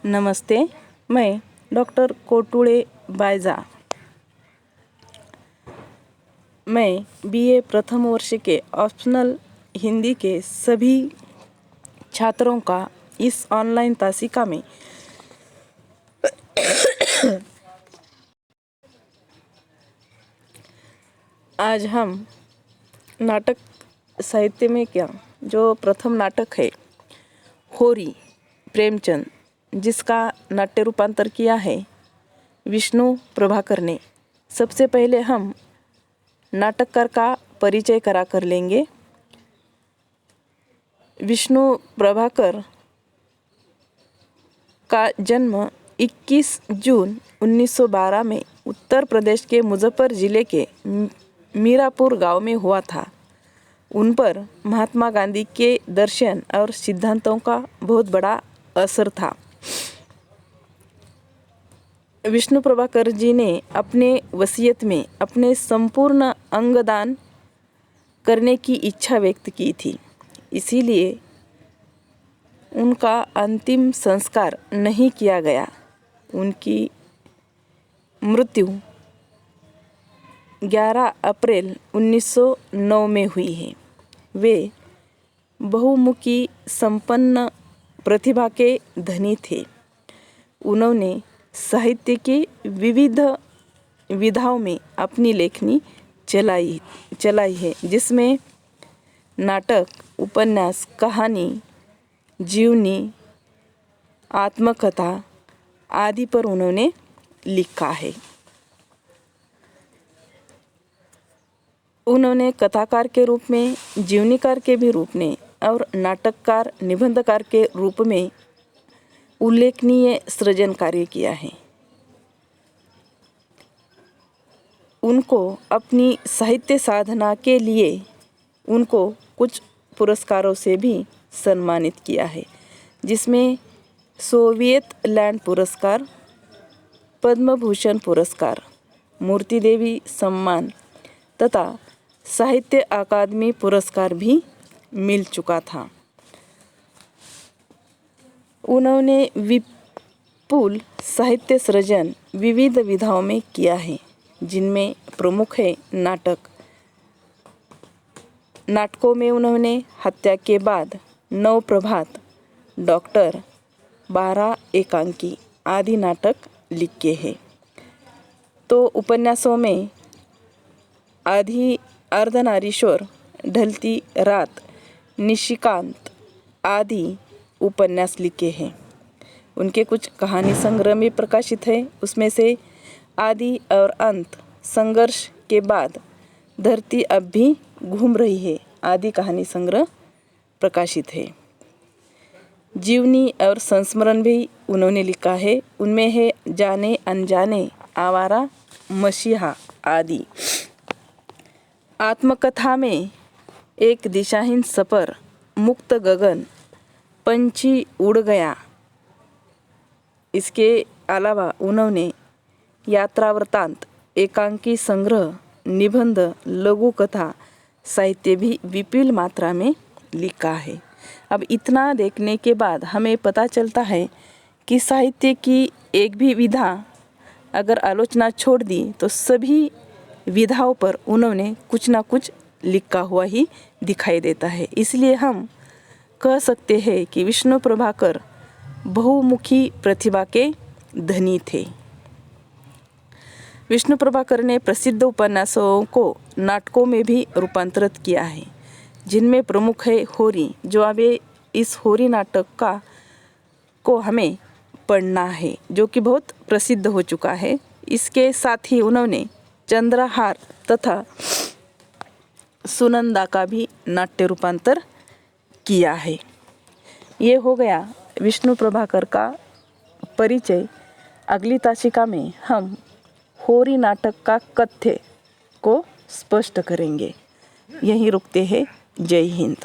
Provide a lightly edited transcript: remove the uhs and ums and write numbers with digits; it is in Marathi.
नमस्ते, मैं डॉक्टर कोटुड़े बायजा। मैं बीए प्रथम वर्ष के ऑप्शनल हिंदी के सभी छात्रों का इस ऑनलाइन तासिका में आज हम नाटक साहित्य में जो प्रथम नाटक है होरी प्रेमचंद, जिसका नाट्य रूपांतर किया है विष्णु प्रभाकर ने। सबसे पहले हम नाटककार का परिचय करा कर लेंगे। विष्णु प्रभाकर का जन्म 21 जून 1912 में उत्तर प्रदेश के मुजफ्फर जिले के मीरापुर गांव में हुआ था। उन पर महात्मा गांधी के दर्शन और सिद्धांतों का बहुत बड़ा असर था। विष्णु प्रभाकर जी ने अपने वसीयत में अपने संपूर्ण अंगदान करने की इच्छा व्यक्त की थी, इसीलिए उनका अंतिम संस्कार नहीं किया गया। उनकी मृत्यु 11 अप्रैल 1909 में हुई है। वे बहुमुखी संपन्न प्रतिभा के धनी थे। उन्होंने साहित्य की विविध विधाओं में अपनी लेखनी चलाई है, जिसमें नाटक, उपन्यास, कहानी, जीवनी, आत्मकथा आदि पर उन्होंने लिखा है। उन्होंने कथाकार के रूप में, जीवनीकार के भी रूप में और नाटककार, निबंधकार के रूप में उल्लेखनीय सृजन कार्य किया है। उनको अपनी साहित्य साधना के लिए उनको कुछ पुरस्कारों से भी सम्मानित किया है, जिसमें सोवियत लैंड पुरस्कार, पद्म भूषण पुरस्कार, मूर्ति देवी सम्मान तथा साहित्य अकादमी पुरस्कार भी मिल चुका था। उन्होंने विपुल साहित्य सृजन विविध विधाओं में किया है, जिनमें प्रमुख है नाटक। नाटकों में उन्होंने हत्या के बाद, नव प्रभात, डॉक्टर, 12 एकांकी आदि नाटक लिखे हैं। तो उपन्यासों में आदि अर्धनारीश्वर, ढलती रात, निशिकांत आदि उपन्यास लिखे हैं। उनके कुछ कहानी संग्रह में प्रकाशित है। उसमें से आदि और अंत, संघर्ष के बाद, धरती अब भी घूम रही है आदि कहानी संग्रह प्रकाशित है। जीवनी और संस्मरण भी उन्होंने लिखा है। उनमें है जाने अनजाने, आवारा, मसीहा आदि। आत्मकथा में एक दिशाहीन सफर, मुक्त गगन, पंछी उड़ गया। इसके अलावा उन्होंने यात्रा वृत्तांत, एकांकी संग्रह, निबंध, लघु कथा साहित्य भी विपुल मात्रा में लिखा है। अब इतना देखने के बाद हमें पता चलता है कि साहित्य की एक भी विधा अगर आलोचना छोड़ दी तो सभी विधाओं पर उन्होंने कुछ ना कुछ लिखा हुआ ही दिखाई देता है। इसलिए हम कह सकते हैं कि विष्णु प्रभाकर बहुमुखी प्रतिभा के धनी थे। विष्णु प्रभाकर ने प्रसिद्ध उपन्यासों को नाटकों में भी रूपांतरित किया है, जिनमें प्रमुख है होरी, जो अभी इस होरी नाटक को हमें पढ़ना है, जो कि बहुत प्रसिद्ध हो चुका है। इसके साथ ही उन्होंने चंद्रहार तथा सुनंदा का भी नाट्य रूपांतर किया है। ये हो गया विष्णु प्रभाकर का परिचय। अगली तासिका में हम होरी नाटक का कथ्य को स्पष्ट करेंगे। यहीं रुकते हैं। जय हिंद।